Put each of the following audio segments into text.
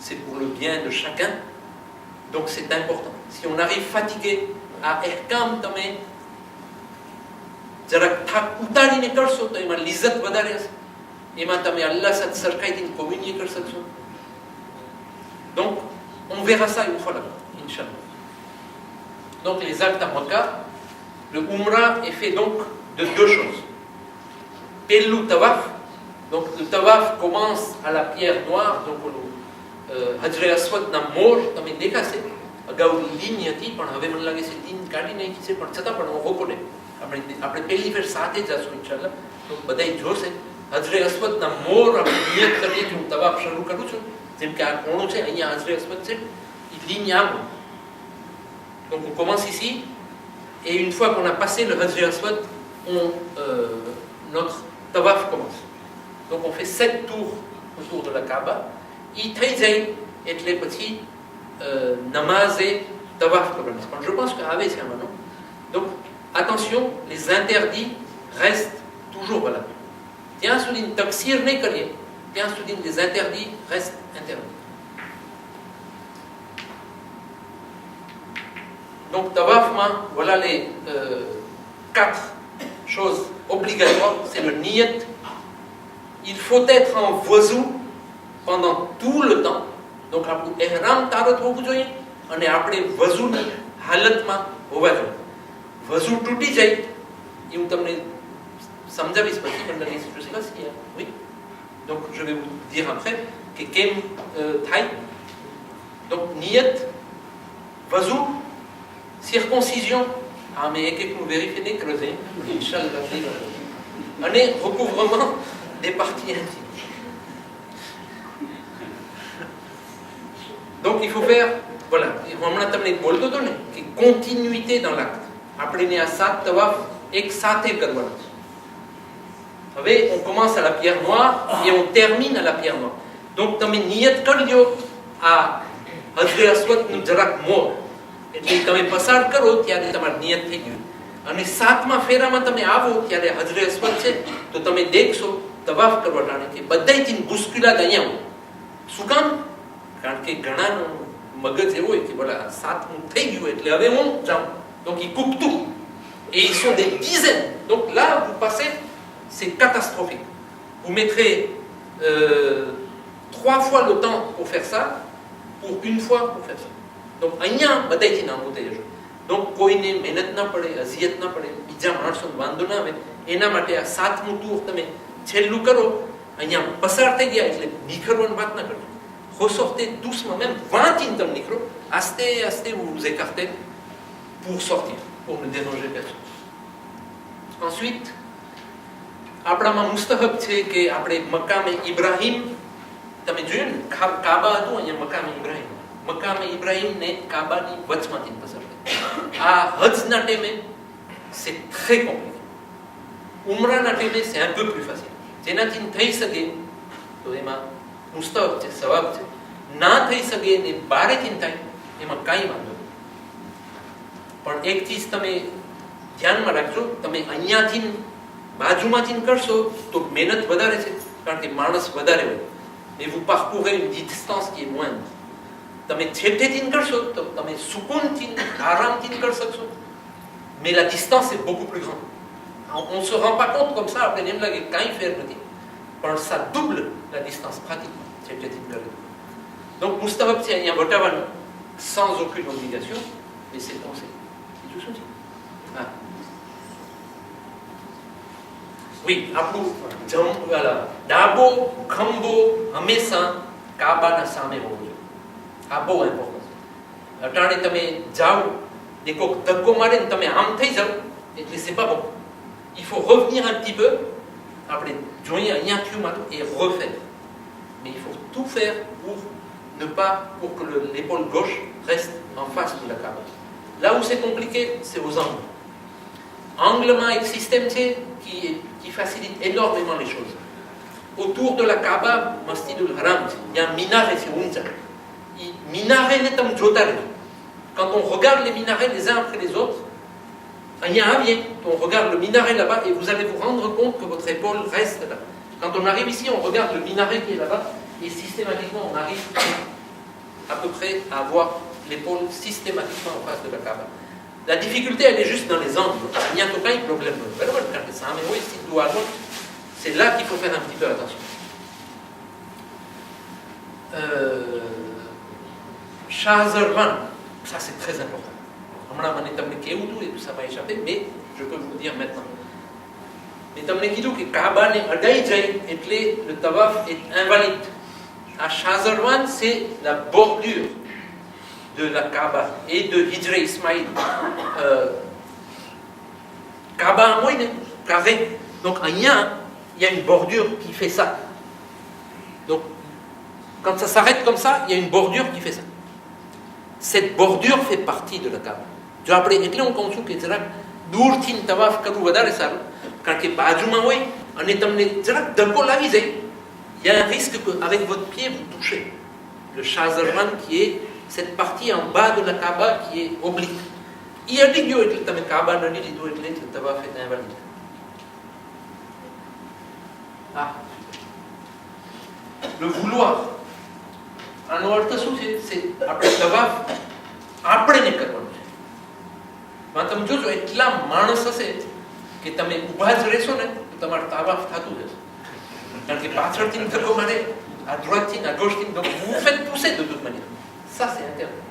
c'est pour le bien de chacun. Donc c'est important. Si on arrive fatigué à ehkam tame, jarak thak utarine karso to eman lizat વધારે હશે, એમાં તમે અલ્લાહ સાથે સરખાઈથી communier કરી શકશો. Donc on verra ça une fois là-bas, Inch'Allah. Donc les actes à Mecca, le Umrah est fait donc de deux choses. Pellu Tawaf, donc le Tawaf commence à la pierre noire, donc Hajre Aswad na mor, તમે દેખાશે અગાઉ લીન હતી પણ હવે મને લાગે છે લીન કાઢી નાખી છે, પણ છતાં પણ હું રોકો નહીં, આપણે પહેલી ફેર સાથે જશું ઇન્શાલ્લાહ, તો બધાય જોશે. હજરે અસ્વદના મોર આપણે નિયત કરીએ કે હું તવાફ શરૂ કરું છું, જેમ કે આ કોણું છે અહીંયા હજરે અસ્વદ છે, એ ligne આમ. Donc on commence ici, et une fois qu'on a passé le Hajr Aswad, notre tawaf commence. Donc on fait 7 tours autour de la Kaaba. Et très et les petits namaz et tawaf. Je pense qu'avec ça maintenant. Donc attention, les interdits restent toujours valables. Tiens, souligne taksir n'est que rien. Tiens, souligne les interdits restent interdits. Donc, tawaf, voilà les 4 choses obligatoires. C'est le niyat. Il faut être en wazou pendant tout le temps. Donc, આપણું ihram તારત હોવું જોઈએ અને આપણે વઝુની હાલતમાં હોવા જોઈએ. વઝુ તૂટી જાય એ હું તમને સમજાવીશ પછી, પણ je sais pas si oui. Donc, je vais vous dire après que કેમ થાય. Donc, niyat, wazou, circoncision, mais et que nous vérifions des creusets, Inch'Allah, et recouvrement des parties intimes. Donc il faut faire, voilà, on a terminé de boldo donné, qui continuité dans l'acte. Apprenez à ça, tawaf, et saté karwana. Vous savez, on commence à la pierre noire et on termine à la pierre noire. Donc, tu as niyat kardio à Hajre Aswad nous jarak mor. એટલે તમે પસાર કરો ત્યારે તમારી નિયત થઈ ગયું. અને 7મા ફેરામાં તમે આવો ત્યારે હજરે અસ્વદ છે તો તમે દેખશો તવાફ કરવા ટાણે કે બધાયથી મુશ્કેલાત અહીંયા હોય. શું કામ? કારણ કે ઘણાનો મગજ એવો હોય કે બોલા 7મું થઈ ગયું એટલે હવે હું જાઉં. Donc ils coupent tout. Et ils sont des dizaines. Donc là, vous passez, c'est catastrophique. Vous mettrez 3 fois le temps pour faire ça, pour une fois pour faire ça. Donc અહીંયા બધાયથી નામ ઉતરી જશે. Donc કોઈને મહેનત ના પડે, અઝિયત ના પડે, બીજા માણસોને વાંધો ના આવે, એના માટે આ 7મું ટૂર તમે છેલ્લું કરો. અહીંયા પસાર થઈ ગયા એટલે નીકળવાની વાત ના કરજો. Ressortez doucement, même 20 તમે નીકળો, aste aste vous vous écartez pour sortir, pour ne déranger personne. Ensuite, આપણામાં મુસ્તહબ છે કે આપણે મકામે ઇબ્રાહિમ, તમે જોયું ને કાબા હતું અહીંયા મકામે ઇબ્રાહિમ. મકામે ઇબ્રાહિમ ને કાબાની વચમાંથી પસાર થાય. આ હજના ટાઈમે c'est très compliqué. ઉમરાના ટાઈમે c'est un peu plus facile. જેનાથી થઈ શકે તો એમાં મુસ્તહબ છે, સવાબ છે. ના થઈ શકે ને બારેથી થાય એમાં કાંઈ વાંધો નહીં. પણ એક ચીજ તમે ધ્યાનમાં રાખજો, તમે અહીંયાથી બાજુમાંથી કરશો તો મહેનત વધારે છે કારણ કે માણસ વધારે હોય. Et vous parcourez une distance qui est moindre. તમે છેટેથી કરશો તો તમે સુકૂનથી આરામથી કરી શકશો, mais la distance est beaucoup plus grande. On ne se rend pas compte comme ça, après એમ લાગે કાંઈ ફેર નથી, પણ ça double la distance pratiquement છેટેથી કરે. Donc મુસ્તહબ છે અહીંયા વટાવવાનું sans aucune obligation, mais c'est conseillé. C'est tout ça. Ah. Oui, આપણું ડાબો ખંભો હંમેશા કાબાના સામે હોવો જોઈએ. આ બહુ ઇમ્પોર્ટન્ટ છે. અટાણે તમે જાઓ ને કોઈક ધક્કો મારે ને તમે આમ થઈ જાઓ એટલે c'est pas bon. Il faut revenir un petit peu. આપણે જોઈએ અહીંયા થયું મારું et refaire. Mais il faut tout faire pour que l'épaule gauche reste en face de la Kaaba. Là où c'est compliqué, c'est aux angles. Anglement એક système છે qui facilite énormément les choses. Autour de la Kaaba, Masjidul Haram, il y a un minaret, c'est Unza. Minaret n'est pas jotar. Quand on regarde les minarets les uns après les autres, il y a un lien. On regarde le minaret là-bas et vous allez vous rendre compte que votre épaule reste là. Quand on arrive ici, on regarde le minaret qui est là-bas et systématiquement on arrive à peu près à avoir l'épaule systématiquement en face de la Kaaba. La difficulté, elle est juste dans les angles. Il n'y a aucun problème. C'est là qu'il faut faire un petit peu attention. Shahzarman, ça c'est très important. Et tout ça va échapper, mais je peux vous le dire maintenant. Mais તમને કીધું કે કાબા ને અડાઈ જાય એટલે le tawaf est invalide. À Shahzarman, c'est la bordure de la Kaaba et de Hijr Ismaïl. Kaaba en moyenne, carré. Donc en yin, il y a une bordure qui fait ça. Donc quand ça s'arrête comme ça, il y a une bordure qui fait ça. Cette bordure fait partie de la Kaaba. Jo આપણે એટલે હું કહું છું કે જરાક દૂરથી તવાફ કરવું વધારે સારું, કારણ કે બાજુમાં હોય અને તમને જરાક ધક્કો લાગી જાય, il y a un risque qu'avec votre pied vous touchez le Shahzarman qui est cette partie en bas de la Kaaba qui est oblique. Il y a des lieux où તમે કાબા નડી લીધું એટલે le tawaf est invalide. Ah, le vouloir. આનો અર્થ શું છે? c'est આપણે તવાફ આપણે નહીં કરવાનું છે. તમે જોજો એટલા માણસ હશે કે તમે ઊભા જ રહેશો ને તો તમારું તવાફ થતું જશે, કારણ કે પાછળથી ધક્કો મારે, à droite, à gauche, donc vous vous faites pousser de toute manière. Ça c'est interdit.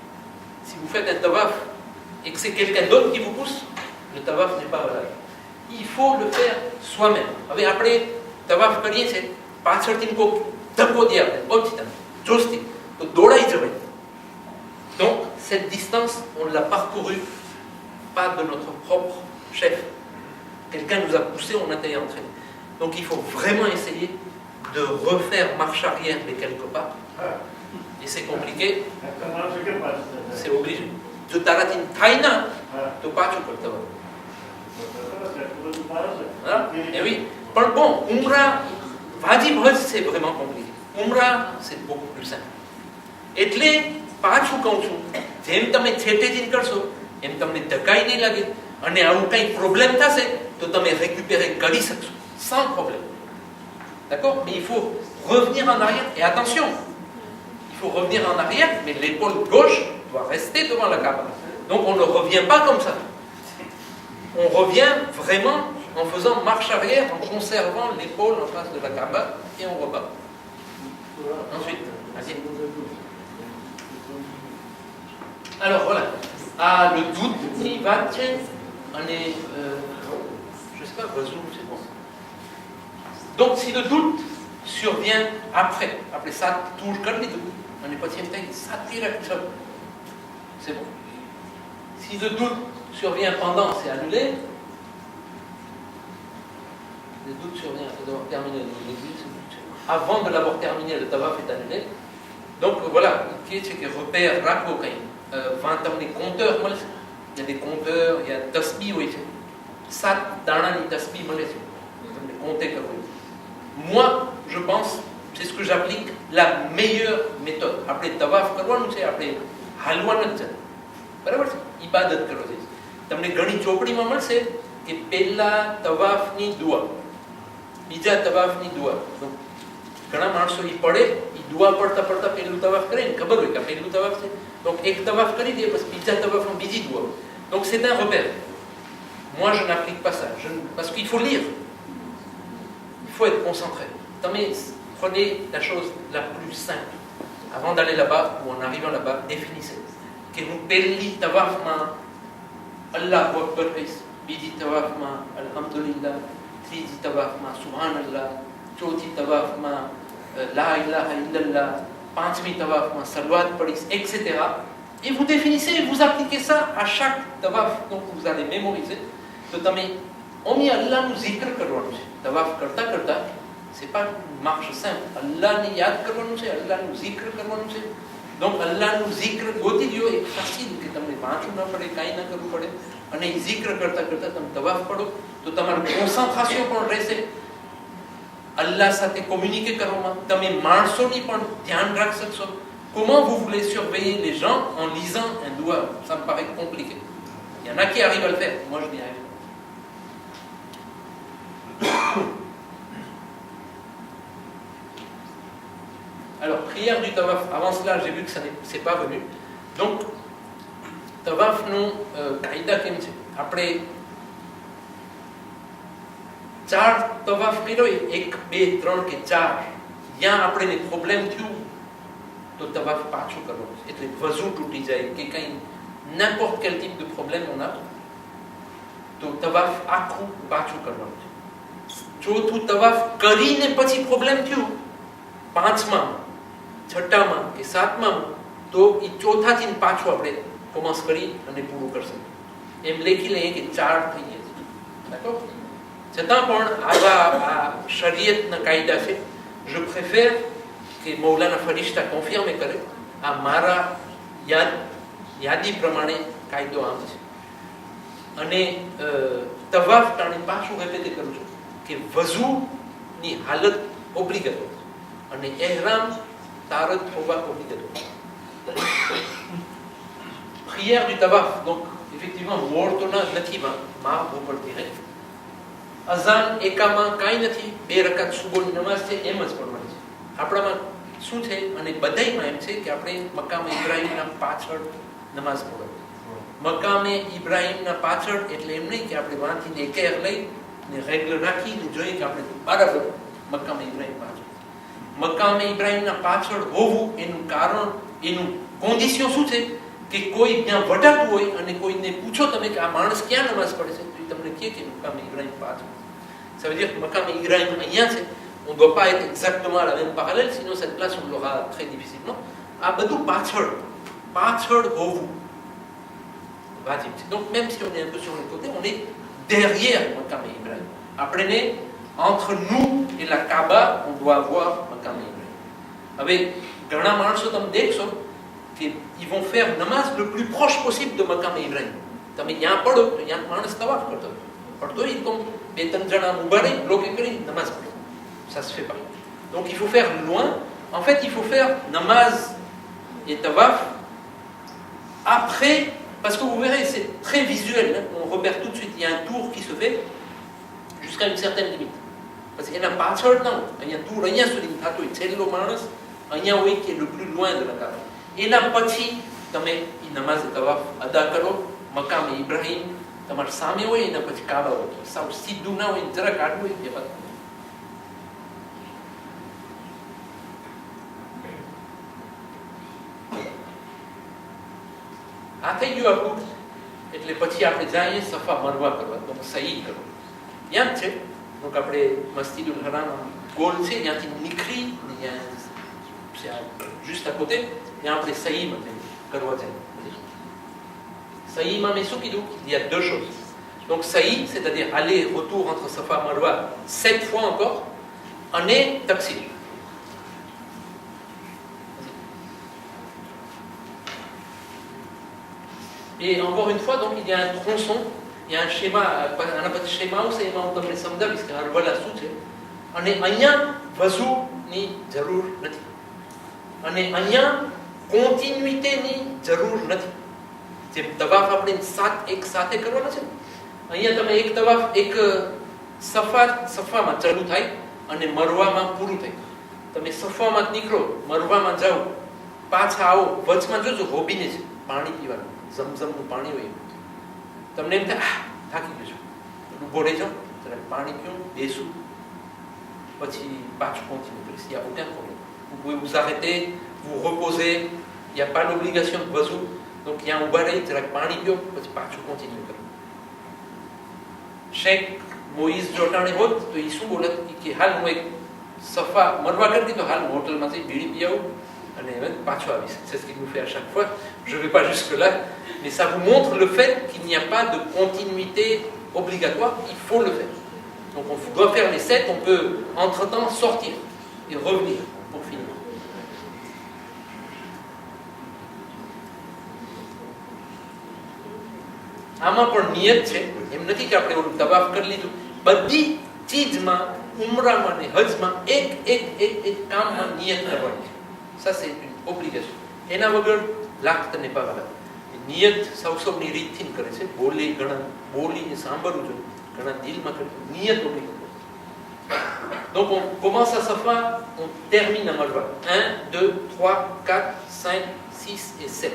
Si vous faites un tawaf et que c'est quelqu'un d'autre qui vous pousse, le tawaf n'est pas valable. Il faut le faire soi-même. હવે આપણે તવાફ કરીએ છીએ, પાછળથી કોઈ ધક્કો દે આપણે ઓછી જોશથી તો દોડાઈ જવાય. Donc cette distance on l'a parcourue pas de notre propre chef. Quelqu'un nous a poussé, on a été entraîné. Donc il faut vraiment essayer de refaire marche arrière de quelques pas. Et c'est compliqué. C'est obligé. De taratin taina, to pachu korta va. Et oui. Bon, Umrah, Wajib Hajj, c'est vraiment compliqué. Umrah, c'est beaucoup plus simple. એટલે પાછું કહું છું, જેમ તમે છેટેથી કરશો એમ તમને ધક્કાઈ નહીં લાગે અને આવું કંઈ પ્રોબ્લેમ થશે તો તમે récupérer કરી શકશો sans problème. D'accord? Mais il faut revenir en arrière. Et attention, il faut revenir en arrière, mais l'épaule gauche doit rester devant la Kaaba. Donc on ne revient pas comme ça. On revient vraiment en faisant marche arrière, en conservant l'épaule en face de la Kaaba et on repart. Ensuite, vas-y. Alors voilà. Ah, le doute, il va, tiens, on est, je sais pas, résoudre, c'est bon. Donc si le doute survient après ça, tout le calme, on n'est pas tiens, ça tire la chose. C'est bon. Si le doute survient pendant, c'est annulé. Le doute survient d'avoir terminé le doute. Avant de l'avoir terminé, le tawaf est annulé. Donc voilà, qui c'est que repère Rako quand même. 20 ans les compteurs, il y a des compteurs, il y a tasbih, oui. 7 dana ni tasbih, les compter comme moi, je pense, c'est ce que j'applique, la meilleure méthode. Après tawaf કરવાનું છે, આપણે હાલવાનું જ છે. બરાબર છે? ઇબાદત કરો છે. તમને ઘણી ચોપડીમાં મળશે કે પહેલા તવાફની દુઆ, બીજા તવાફની દુઆ. ઘણા માણસો ઈ પড়ે, ઈ દુઆ પડતા પડતા પહેલું તવાફ કરે ને ખબર હોય કે પહેલું તવાફ છે. Donc, એક tawaf કરી દે, પછી બીજા tawaf en બીજી દુઆ. Donc, c'est un repère. Moi, je n'applique pas ça. Parce qu'il faut lire. Il faut être concentré. Prenez la chose la plus simple. Avant d'aller là-bas, ou en arrivant là-bas, définissez. Que vous pelli tawaf ma Allahu Akbar His, bidi tawaf ma Alhamdulillah, tridi tawaf ma Subhanallah, choti tawaf ma La ilaha illallah, પાંચમી તવાફમાં સલવાત પડીશ, etc. Et vous définissez, vous appliquez ça à chaque tawaf, donc vous allez mémoriser. Donc, on y Allah nous zikr કરવાનું છે. તવાફ કરતા કરતા, c'est pas une marche simple. Allah ni યાદ કરવાનું છે, Allah nous zikr કરવાનું છે. Donc Allah nous zikr ગોતી દો, એક facile કે તમને વાંચવું ન પડે, કાંઈ ન કરવું પડે, અને એ zikr કરતા કરતા તમે તવાફ પઢો તો તમારું concentration પણ રહેશે. Allah સાથે communiquer કરવામાં તમે માણસોની પણ ધ્યાન રાખી શકશો. Comment vous voulez surveiller les gens en lisant un doigt? Ça me paraît compliqué. Il y en a qui arrivent à le faire, moi je n'y arrive pas. Alors, prière du tawaf. Avant cela, j'ai vu que ça n'est pas venu. Donc, તવાફનું કાયદા કેમ છે? આપણે 4 તવાફ કર્યો, 1, 2, 3 કે 4, ત્યાં આપણે પ્રોબ્લેમ થયું તો તવાફ પાછું કરવાનું છે. એટલે વઝુ તૂટી જાય કે કંઈ n'importe quel type de problème on a, તો તવાફ આખું પાછું કરવાનું છે. ચોથું તવાફ કરીને પછી પ્રોબ્લેમ થયું, 5મા, 6મા કે 7મા, તો એ ચોથાથી પાછું આપણે કોમર્સ કરી અને પૂરું કરશે. એમ લખી લઈએ કે 4 થઈ ગયા છે. d'accord? છતાં પણ આ શરીયતના કાયદા છે. je préfère કે મૌલાના ફરિશ્તા કોન્ફર્મે કરે આ મારા યાદી પ્રમાણે કાયદો આમ છે. અને તવાફ ટાણે પાછું રેપેટ કરું છું કે વઝુની હાલત ઓબ્લિગેટો અને એહરામ તારત હોવા ઓબ્લિગેટો. Prière du tawaf, donc effectivement, mortona nativa, ma boparti hai. Azan ekama kai nathi, 2 રકાત સુબહની નમાઝ છે એમ જ પડવાની છે. આપણામાં શું છે અને બધાયમાં એમ છે કે આપણે મકામે ઇબ્રાહીમના પાછળ નમાઝ પઢવાની. મકામે ઇબ્રાહીમના પાછળ એટલે એમ નહીં કે આપણે વાંચીને એકેર લઈ ને રેગ્યુલર રાખીને જોઈએ કે આપણે બરાબર મકામે ઇબ્રાહીમ પાછળ. મકામે ઇબ્રાહીમના પાછળ હોવું એનું કારણ, એનું કોન્ડિશન શું છે કે કોઈ ત્યાં વટાતું હોય અને કોઈને પૂછો તમે કે આ માણસ ક્યાં નમાઝ પડે છે, તો એ તમને કહે કે મકામે ઇબ્રાહીમ પાછળ. Ça veut dire que makaame Ibrahim અહીંયા છે. On ne doit pas être exactement à la même parallèle, sinon cette place on l'aura très difficilement. આ બધું પાછળ હોવું વાજિબ છે. Donc même si on est un peu sur le côté, on est derrière makaame Ibrahim. આપણે entre nous et la Kaaba, on doit avoir makaame Ibrahim. હવે ઘણા માણસો તમે દેખશો ils vont faire namaz le plus proche possible de Maqam Ibrahim. તમે ત્યાં પડો તો ત્યાં માણસ તવાફ કરતો પડતો હોય તો 2-3 જણા ઊભા રહી બ્લોકે કરી નમાઝ પઢો. Ça se fait pas. Donc il faut faire loin. En fait, il faut faire namaz et tawaf après, parce que vous verrez, c'est très visuel. Hein? On repère tout de suite. Il y a un tour qui se fait jusqu'à une certaine limite. Parce qu'il y a un પાછળ ના હોય, અહીંયા tour અહીંયા સુધી થતો હોય. છેલ્લો માણસ અહીંયા હોય કે le plus loin de la Kaaba. એના પછી તમે એ નમાઝ તવાફ અદા કરો. મકામે ઇબ્રાહીમ તમારા સામે હોય, એના પછી કાબા હોય. સાવ સીધું ના હોય, જરા કાઢવું હોય એ વાત. આ થઈ ગયું આપણું. એટલે પછી આપણે જઈએ સફા મરવા કરવા. તમે સહી કરો ત્યાં જ છે. donc આપણે મસ્જિદુલ હરામ ગોલ છે, ત્યાંથી નીકળી juste à côté, ત્યાં આપણે સહીમાં કરવા જાય. સહીમાં મેં શું કીધું? Il y a 2 choses. Donc sahi, c'est-à-dire aller retour entre Safa et Marwa 7 fois encore, અને તકસીર. Et encore une fois, donc il y a un tronçon, il y a un schéma, un petit schéma où c'est éma તમને સમજાવીશ કે હરવલા શું છે. અને અહીંયા વઝુની જરૂર નથી અને અહીંયા કોન્ટિન્યુઇટીની જરૂર નથી. જે તવાફ આપણે એક સાથે કરવાનો છે, અહીંયા તમે એક તવાફ એક સફામાં ચાલુ થાય અને મરવામાં પૂરું થાય. તમે સફામાં નીકળો, મરવામાં જાઓ, પાછા આવો, વચમાં જોજો હોબીને છે પાણી પીવાનું, ઝમઝમનું પાણી હોય. તમને એમ થાય થાકી ગયો છું, ઊભો રહી જાઓ, જરા પાણી પીવું, બેસું, પછી પાછું કોન્ટિન્યુ કરીશ. Il y a aucun problème. Vous pouvez vous arrêter, vous reposer, il n'y a pas l'obligation de wazou. Donc il y a un barré, c'est là que par l'ibio, puis pas tu continues comme. Cheikh Moïse Jordan et autres, ils sont là qui hal moi safa, marwa करती तो hal hotel में से बीड़ी पियाओ, allez pas tu avis. C'est ce qu'il nous fait à chaque fois. Je vais pas jusque là, mais ça vous montre le fait qu'il n'y a pas de continuité obligatoire. Il faut le faire. Donc on doit faire les 7, on peut entre-temps sortir et revenir pour finir. આમાં પણ નિયત છે. એમ નથી કે આપણે ઓલું તવાફ કરી લીધું. બધી ચીજમાં, ઉમરામાં ને હજમાં એક કામમાં નિયત કરવાની છે. Ça c'est une obligation. એના વગર લાખ ને પાવા. નિયત સૌની રીતથી કરે છે. બોલીને સાંભળવું જોઈએ, ઘણા દિલમાં કરે. નિયત obligation. Donc on commence à Safa, on termine à Marwa. 1, 2, 3, 4, 5, 6 et 7.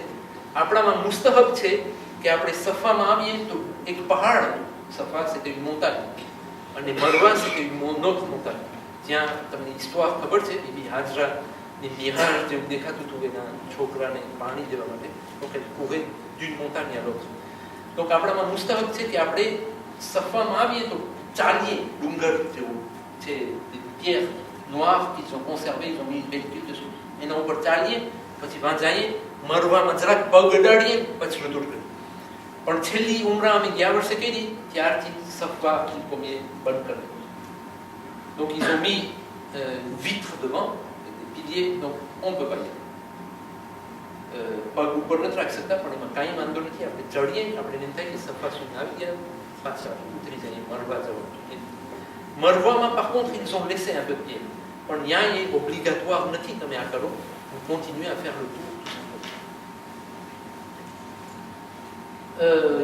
આપણામાં મુસ્તહબ છે કે આપણે સફામાં આવીએ તો એક પહાડ હતો. સફા c'était une montagne અને મરવા c'était une autre montagne. જ્યાં તમને હિસ્ટોર ખબર છે બીબી હાજરા ને મિરાજ જેવું દેખાતું હતું એના છોકરાને પાણી દેવા માટે તો qu'elle courait d'une montagne à l'autre. donc આપણામાં મુસ્તહબ છે કે આપણે સફામાં આવીએ તો ચાલીએ ડુંગર જેવું છે des pierres noires qui sont conservées, ils ont mis une pellicule dessus. એના ઉપર ચાલીએ પછી વાં જઈએ મરવામાં જરાક પગ અડાડીએ પછી રટૂટ કરીએ. પણ છેલ્લી ઉમરા અમે ગયા વર્ષે કરી ત્યારથી સફા બંધ કરી દીધું. donc ils ont mis une vitre devant, des piliers, donc on ne peut pas y aller. પગ ઉપર નથી રાખી શકતા પણ એમાં કાંઈ વાંધો નથી. આપણે ચડીએ આપણે એમ થાય કે સફા સુધી આવી ગયા પાછા ઉતરી જઈએ મરવા જવાનું. મરવામાં par contre ils ont laissé un peu de pied. પણ ત્યાં એ obligatoire નથી તમે આ કરો. vous continuez à faire le tour.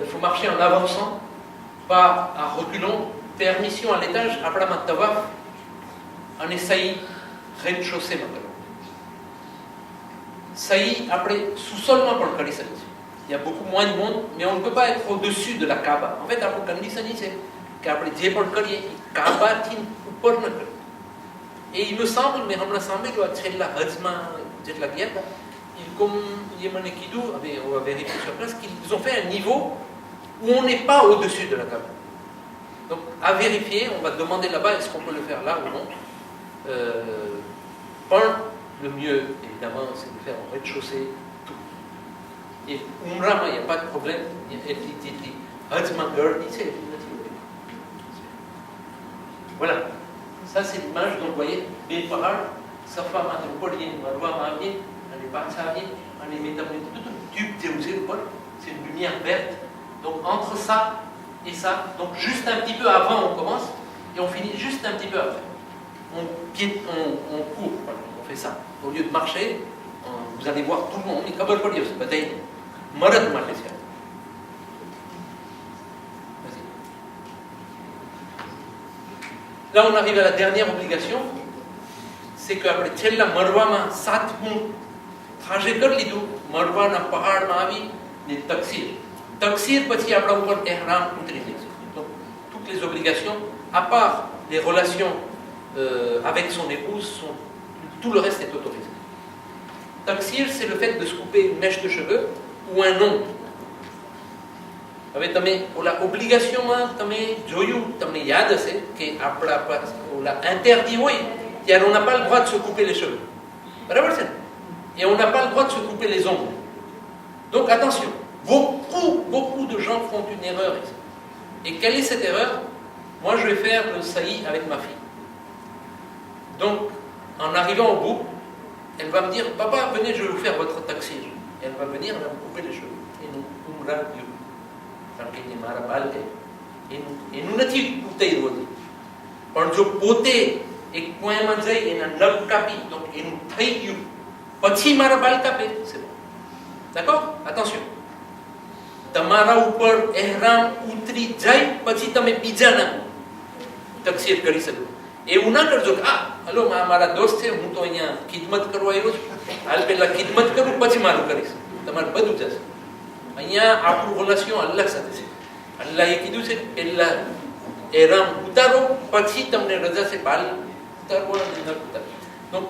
Il faut marcher en avançant, pas en reculant. Permission à l'étage, આપણામાં તવાફ અને સહી rez-de-chaussée માં કરો. સહી આપણે sous-solમાં પણ કરી શકીએ છીએ. Il y a beaucoup moins de monde, mais on ne peut pas être au-dessus de la Kaaba. En fait, આપણું condition c'est que આપણે જે પણ કરીએ એ કાબાથી ઉપર ન કરીએ. Et il me semble, mais હમણાં સાંભળ્યું આ છેલ્લા હજમાં જેટલા ગયા હતા comme Yémané Kidou, on va vérifier sur place, qu'ils ont fait un niveau où on n'est pas au-dessus de la table. Donc, à vérifier, on va demander là-bas est-ce qu'on peut le faire là ou non. Le mieux, évidemment, c'est de faire en rez-de-chaussée tout. Et Umrah, il n'y a pas de problème. Voilà. Ça, c'est l'image. Donc, vous voyez, les parages, Safa, Matropolien, Marwa, Mavien, les parties, les métabolites, tout tube théosé, c'est une lumière verte. Donc entre ça et ça, donc juste un petit peu avant on commence et on finit juste un petit peu après. On court, on fait ça. Au lieu de marcher, vous allez voir tout le monde, mais comme on c'est pas malade de marcher. Vas-y. Là on arrive à la dernière obligation, c'est qu'après Tchella Marwama 7 mois trajet કરી લીધું મરવાના પહાડમાં આવી ને તકસીર. તકસીર પછી આપણા ઉપર ihram ઉતરી જાય. Donc toutes les obligations, à part les relations avec son épouse, tout le reste est autorisé. Taqsir, c'est le fait de se couper une mèche de cheveux ou un ongle. હવે તમે ઓલા ઓબ્લિગેશનમાં તમે જોયું તમને યાદ હશે કે આપણા ઓલા interdit હોય ત્યારે on n'a pas le droit de se couper les cheveux. બરાબર છે? Et on n'a pas le droit de se couper les ongles. Donc attention, beaucoup de gens font une erreur ici. Et quelle est cette erreur? Moi je vais faire le saï avec ma fille. Donc en arrivant au bout, elle va me dire papa venez je vais vous faire votre taqsir. Elle va venir, elle va me couper les cheveux. Et nous et nous નથી ઉતાઈ રોતી પણ જો પોતે એક કોઈમાં જઈ એના નખ કાપી તો એનું થઈ ગયું પછી મારા બાલ કાપે c'est bon. D'accord? Attention. તમારા ઉપર ihram ઉતરી જાય પછી તમે બીજાના તકસીર કરી શકો. એવું ના કરજો કે હલો મારા દોસ્ત છે હું તો અહીંયા ખિદમત કરવા આવ્યો છું હાલ પહેલા ખિદમત કરું પછી મારું કરીશ. તમારે બધું જશે. અહીંયા આપણું રિલેશન અલ્લાહ સાથે છે. અલ્લાહે કીધું છે પહેલા ihram ઉતારો પછી તમને રજા છે બાલ ઉતારવા ન ઉતારવા. Donc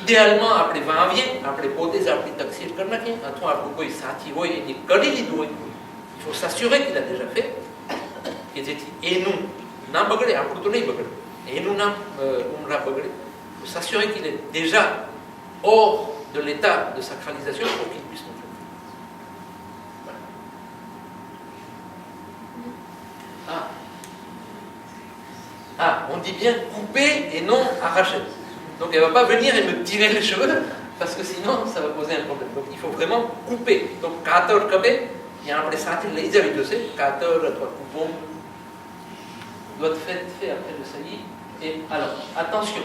idéalement આપણે વાવીએ આપણે પોતે જ આપણી તકસીર કરી નાખીએ અથવા આપણું કોઈ સાથી હોય એને કરી લીધું હોય. Il faut s'assurer qu'il a déjà fait કે જેથી એનું ના બગડે આપણું તો નહીં બગડે એનું નામ ઉમરા બગડે. Il faut s'assurer qu'il est déjà hors de l'état de sacralisation pour qu'il puisse nous faire. On dit bien couper et non arracher. Donc elle ne va pas venir et me tirer les cheveux parce que sinon ça va poser un problème. Donc il faut vraiment couper. Donc kator kabe, il y a un pressati les habitués, kator અથવા coupon doit être fait après le saïd. Et alors attention,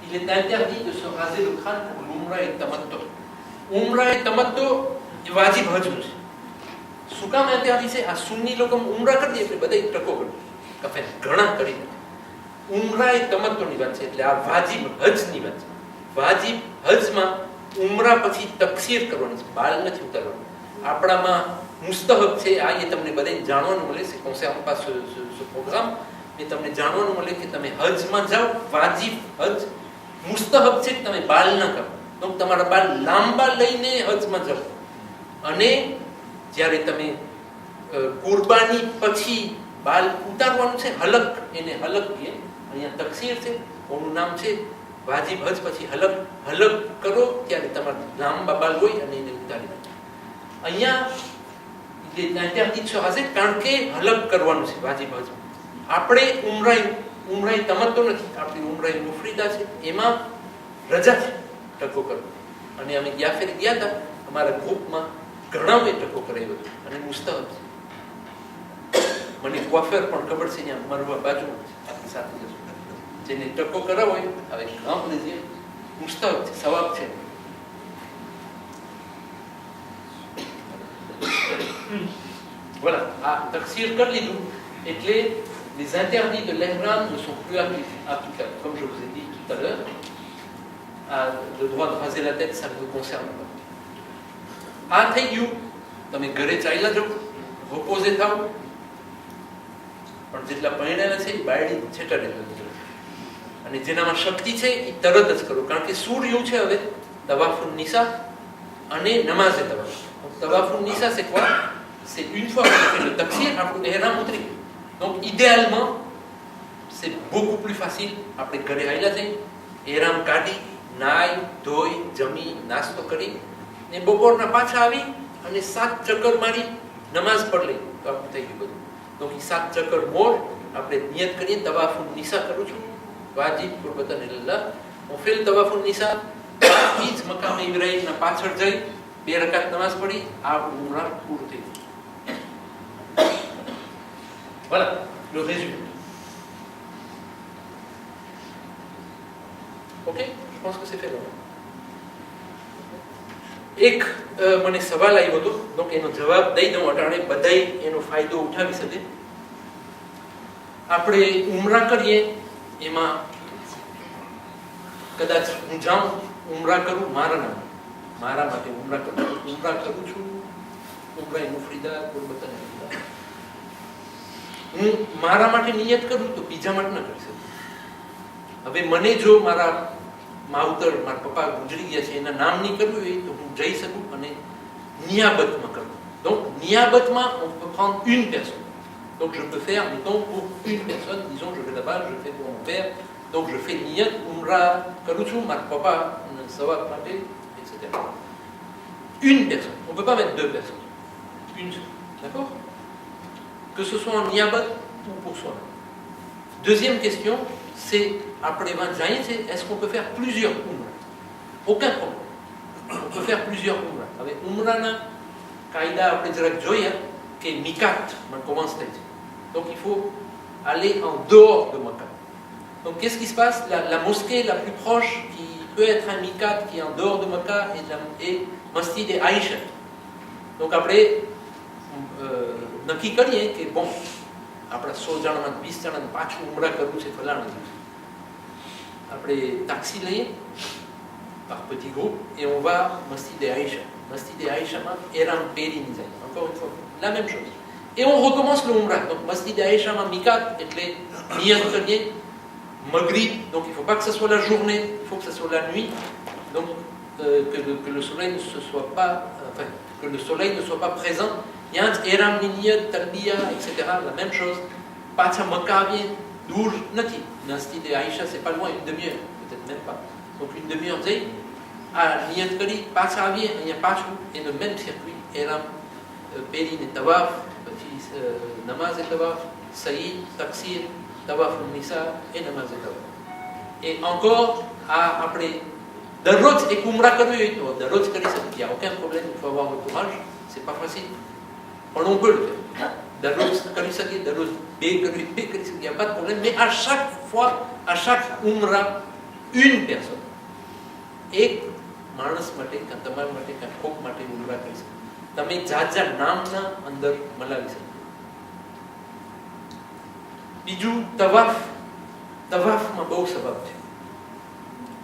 il est interdit de se raser le crâne pour l'umra et tamattu. Umra et tamattu wajib hajj છે. શું કામ interdit છે? આ સુન્ની લોકો ઉમરા કરી દે એટલે બધા ટકો કરે. કફે ઘણા કરી દે. ઉમરા એ તમત્તુની વાત છે, એટલે આ વાજિબ હજની વાત છે. વાજિબ હજમાં ઉમરા પછી તકસીર કરવાની છે, બાલ નથી ઉતારવાનું. આપણામાં મુસ્તહબ છે, આ એ તમને બધાને જાણવાનું મળે છે concernant pas ce programme, mais તમને જાણવાનું મળે કે તમે હજમાં જાઓ, વાજિબ હજ, મુસ્તહબ છે કે તમે બાલ ના કરો. તો તમારા બાલ લાંબા લઈને હજમાં જાઓ. અને જ્યારે તમે કુરબાની પછી બાલ ઉતારવાનું છે, હલક, એને હલક કહે. અહીંયા તકસીર છે, ઓનું નામ છે વાજિબ હજ પછી હલક. હલક કરો ત્યારે તમારા લાંબા બાલ હોય અને એને ઉતારી નાખો. અહીંયા interdit se raser કારણ કે હલક કરવાનું છે વાજિબ હજ. આપણે ઉમરાઈ તમત્તુ નથી, આપણી ઉમરાઈ મુફરીદા છે, એમાં રજા છે ટકો કરવો. અને અમે ગયા ફેર ગયા હતા, અમારા ગ્રુપમાં ઘણાએ ટકો કરાવ્યો હતો અને મુસ્તહબ છે. મને કોફર પણ ખબર છે, ત્યાં મરવા બાજુમાં છે, આપણી સાથે જશું. જેને ટકો કરાવો હોય હવે ગામ લેજે, મુસ્તહબ છે, સવાબ છે. Voilà, à taksir kar lidou, એટલે les interdits de l'ihram ne sont plus applicables. Comme je vous ai dit tout à l'heure, le droit de raser la tête, ça ne vous concerne pas. આ થઈ ગયું, તમે ઘરે ચાલ્યા જાઓ, reposer થાઓ, પણ જેટલા પરણેલા છે એ બાયડી છેટાડે અને જેનામાં શક્તિ છે એ તરત જ કરો. કારણ કે શું રહ્યું છે હવે? તવાફુન નિસા અને નમાઝે તવાફ. તવાફુન Nisa c'est quoi? C'est une fois qu'on fait le taksir, આપણું ihram ઉતરી ગયું. Donc idéalement c'est beaucoup plus facile, આપણે ઘરે આવેલા જઈએ, ihram કાઢી, નાઈ ધોઈ, જમી, નાસ્તો કરી ને બપોરના પાછા આવી અને 7 ચક્કર મારી નમાઝ પઢ લઈ તો આપણું થઈ ગયું બધું. તો એ 7 ચક્કર મોર આપણે નિયત કરીએ, તવાફુન નિસા કરું છું, વાજિબ કુરબતન ઇલ્લાહ. હું ફિલ તવાફુન નિસા ઈ જ મકામે ઇબ્રાહીમના પાછળ જઈ 2 રકાત નમાઝ પઢી, આ ઉમરા પૂરું થઈ ગયું. Voilà le résumé. Ok, je pense que c'est fait. એક મને સવાલ આવ્યો હતો, donc એનો જવાબ દઈ દઉં અટાણે, બધાય એનો ફાયદો ઉઠાવી શકે. આપણે ઉમરા કરીએ એમાં કદાચ હું જાઉં ઉમરા કરું મારા માટે ઉમરા કરું છું, ઉમરા મુફરીદા કુરબતન ઇલ્લાહ. હું મારા માટે નિયત કરું તો બીજા માટે ન કરી શકું. હવે મને જો મારા માવતર, મારા પપ્પા ગુજરી ગયા છે, એના નામની કરવું હોય તો હું જઈ શકું અને નિયાબતમાં કરું. Donc નિયાબતમાં on peut prendre une personne. Donc je peux faire, mettons, pour une personne, disons je vais là-bas, je fais pour mon père, donc je fais niyat umra કરું છું મારા પપ્પા સવાબ માટે, etc. Une personne. On ne peut pas mettre 2 personnes. Une seule. D'accord? Que ce soit en niyabat ou pour soi. Deuxième question, c'est après 20 jaïs, est-ce qu'on peut faire plusieurs umrah? Aucun problème. On peut faire plusieurs umrah. Avec umrah na kaïda après direct joya que mikat, on commence à dire. Donc il faut aller en dehors de Makkah. Donc qu'est-ce qui se passe? La mosquée la plus proche qui peut être un mikat qui est en dehors de Makkah est Masjid Aïcha. Donc après નક્કી કરીએ કે bon આપણા 100 જણામાં 20 જણાને પાછું ઉમરા કરવું છે ફલાણા દિવસે, આપણે taxi લઈએ par petit groupe et on va Masjid Aïcha. Masjid Aïchaમાં ihram પહેરીને જાય, encore une fois la même chose, et on recommence le umrah. Donc Masjid Aïchaમાં mikat એટલે નિયત કરીએ maghrib, donc il faut pas que ça soit la journée, il faut que ça soit la nuit, donc que le soleil ne se soit pas que le soleil ne soit pas présent. Il y a un ihram, niyat, talbiya, etc. La même chose. Pacha Makkah vient, d'où nati. Masjid Aïcha, c'est pas loin, une demi-heure, peut-être même pas. Donc une demi-heure, zay. Ah, niyat kari, pacha vient, il y a pacha, et le même circuit, ihram, périn et tawaf, namaz et tawaf, saïd, taksir, tawaf al-nisa et namaz et tawaf. Et encore, après, darroj et kumra kari, darroj kari, il n'y a aucun problème, il faut avoir le courage, c'est pas facile. On peut le faire. Darroj કરી શકીએ, darroj બે કરી શકીએ, il n'y a pas de problème. Mais à chaque fois, à chaque umra, une personne. એક માણસ માટે કે તમારા માટે કે કોક માટે ઉમરા કરી શકો. તમે જાજા નામના અંદર મલાવી શકો. બીજું તવાફ તવાફમાં બહુ સવાબ છે.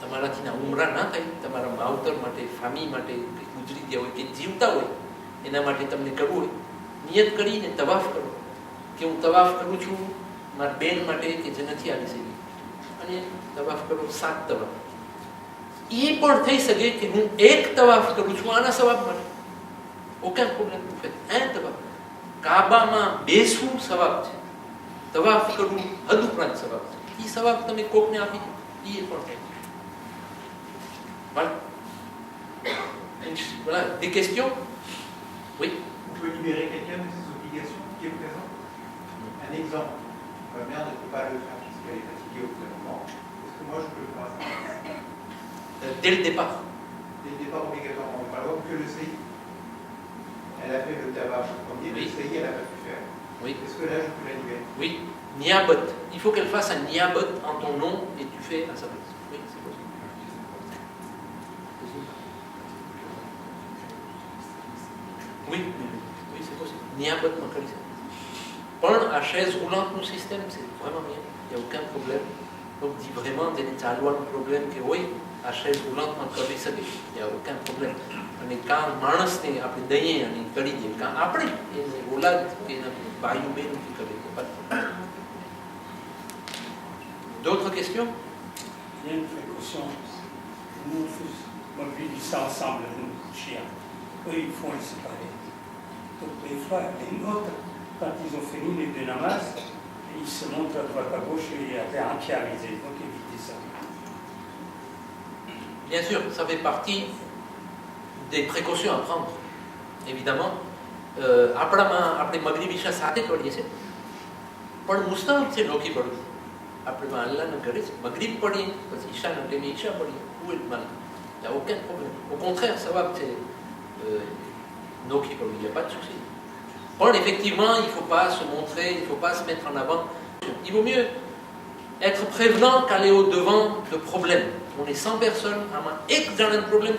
તમારાથી ના ઉમરા ના થાય, તમારા માવતર માટે, ફામી માટે, ગુજરી ગયા હોય કે જીવતા હોય એના માટે તમને કરવું હોય, નિયત કરીને તવાફ કરો કે હું તવાફ કરું છું મારા બેન માટે કે જે નથી આવી શકી, અને તવાફ કરો 7 તવાફ. એ પણ થઈ શકે કે હું 1 તવાફ કરું છું આના સવાબ માટે, ઓકે પ્રોબ્લેમ નથી. તવાફ કાબામાં બેસવું સવાબ છે, તવાફ કરવું હદ ઉપરાંત સવાબ છે. એ સવાબ તમે કોકને આપી દો, એ પણ થાય. Voilà, des questions? Oui. Vous pouvez libérer quelqu'un de ses obligations qui est présent? Un exemple, ma mère ne peut pas le faire parce qu'elle est fatiguée au bout d'un moment. Est-ce que moi je peux le faire à sa place? Dès le départ. Dès le départ obligatoirement, par exemple que le CI. Elle a fait le tabac premier, oui. Le CI elle n'a pas pu faire. Oui. Est-ce que là je peux la libérer? Oui, niabot. Il faut qu'elle fasse un niabot en ton nom et tu fais à sa place. Oui, c'est possible. Oui, oui, c'est possible. Niabot Makali. Pendant la chaise roulante, nos systèmes, c'est vraiment bien. Il n'y a aucun problème. Donc, dit vraiment, il y a un problème que oui, la chaise roulante, il n'y a aucun problème. અને કામ માણસને આપણે દઈએ અને કરી દઈએ, કામ આપણે એને ઓલાદ કે એના ભાઈઓ બહેનો કરી દઈએ. D'autres questions? Il y a une précaution. Nous mobilisons ça ensemble, nous, chiens. Eux, ils font les séparer. Donc les frères, les nôtres, quand ils ont fini les 2 namas, ils se montrent à droite à gauche et il y a un qui a risé. Donc évitez ça. Bien sûr, ça fait partie des précautions à prendre. Évidemment, આપણે મગરીબ ઈશા સાથે કરીએ છીએ, પણ મુસ્તાહબ છે નોકી પડવું. આપણે અલ્લાહને કરે છે, મગરીબ પડીએ પછી ઈશાના ટાઈમે ઈશા પડીએ, où est le mal? Il n'y a aucun problème. Au contraire, ça va, c'est nokhi પડવું, il n'y a pas de souci. Bon, effectivement, il ne faut pas se montrer, il ne faut pas se mettre en avant. Il vaut mieux être prévenant qu'aller au-devant de problèmes. On est 100 personnes, et que dans un problème,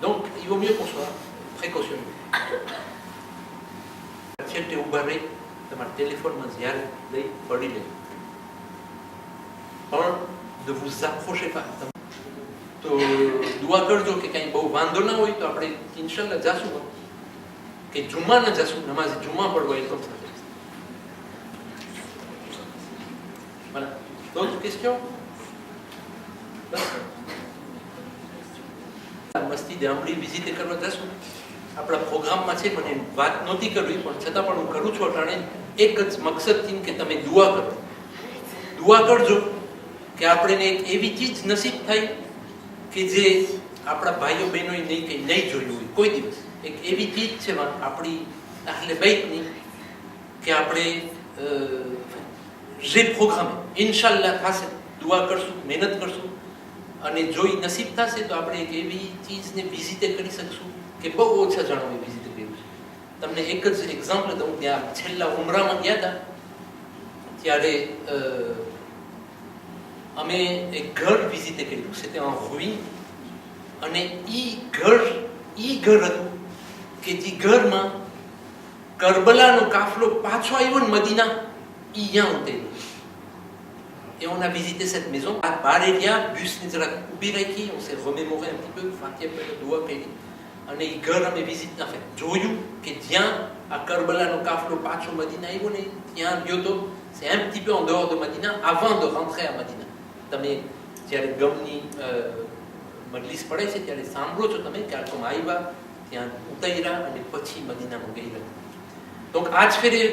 donc il vaut mieux qu'on soit précautionneux. તમારા téléphone જ્યારે લઈ પડી લે, પણ ne vous approchez pas. તો દુઆ કરજો કે કંઈ બહુ વાંધો ના હોય તો આપણે ઇન્શાલ્લાહ જાશું, કે જુમ્માના જાશું, નમાઝ જુમ્મા પડવો એ તો થશે. Voilà. D'autres questions? મસ્તી આંબળી વિઝિટ કરવા જશું, આપણા પ્રોગ્રામમાં છે, મને વાત નહોતી કરવી પણ છતાં પણ હું કરું છું અટાણે, એક જ મકસદથી કે તમે દુઆ કરો. દુઆ કરજો કે આપણે એક એવી ચીજ નસીબ થાય કે જે આપણા ભાઈઓ બહેનોએ નહીં જોયું હોય કોઈ દિવસ. એક એવી ચીજ છે આપણી આહલે બૈતની કે આપણે જે પ્રોગ્રામ ઇન્શાલ્લાહ થશે, દુઆ કરશું, મહેનત કરશું, અને જો એ નસીબ થશે તો આપણે એક એવી ચીજને વિઝિટ કરી શકશું કે બહુ ઓછા જણાવે વિઝિટ કર્યું છે. તમને એક જ એક્ઝામ્પલ દઉં, ત્યાં છેલ્લા ઉમરામાં ગયા હતા ત્યારે અમે એક ઘર વિઝિટ કર્યું, c'était en ruine, અને એ ઘર હતું કે જે ઘરમાં કરબલાનો કાફલો પાછો આવ્યો ને મદીના, એ ત્યાં ઉતર્યો. Et on a visité cette maison. À Barélia, bus nous a ubiraki, on s'est remémoré un petit peu, Fatia Doua Peli. On est gardé mes visites en fait. Joyou, qui tient à Karbala no Kaflo Pacho Madina, il tient Bioto, c'est un petit peu en dehors de Madina, avant de rentrer à Madina. Tamé, il y a les Gomni, Maglis Pareil, il y a les Sambro, car comme Aïba, il y a un Utaïra, les petits Madina Mogaïra. Donc, à faire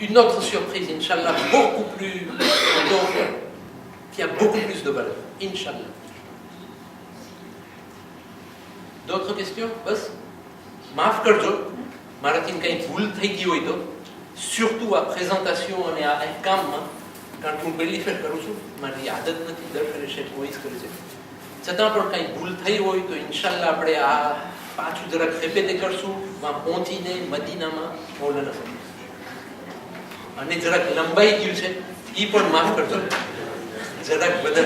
une autre surprise, Inch'Allah, beaucoup plus encore, qui a beaucoup plus de valeur. Inch'Allah. D'autres questions? Bas? Maaf karjo, marathon kay bhul thai gi hoy to, surtout à présentation અને à કામ માં, કારણ કે હું પહેલી ફેર કરું છું, મારી આદત નથી દર ફેરે શેઠ વોઇસ કરે છે, છતાં પણ કંઈ ભૂલ થઈ હોય તો ઇન્શાલ્લાહ આપણે આ પાછું જરાક રેપેટે કરશું, પહોંચીને મદીનામાં મૌલાના સાહેબ અને જરાક લંબાઈ ગયું છે, એ પણ માફ કરજો, જરાક બધા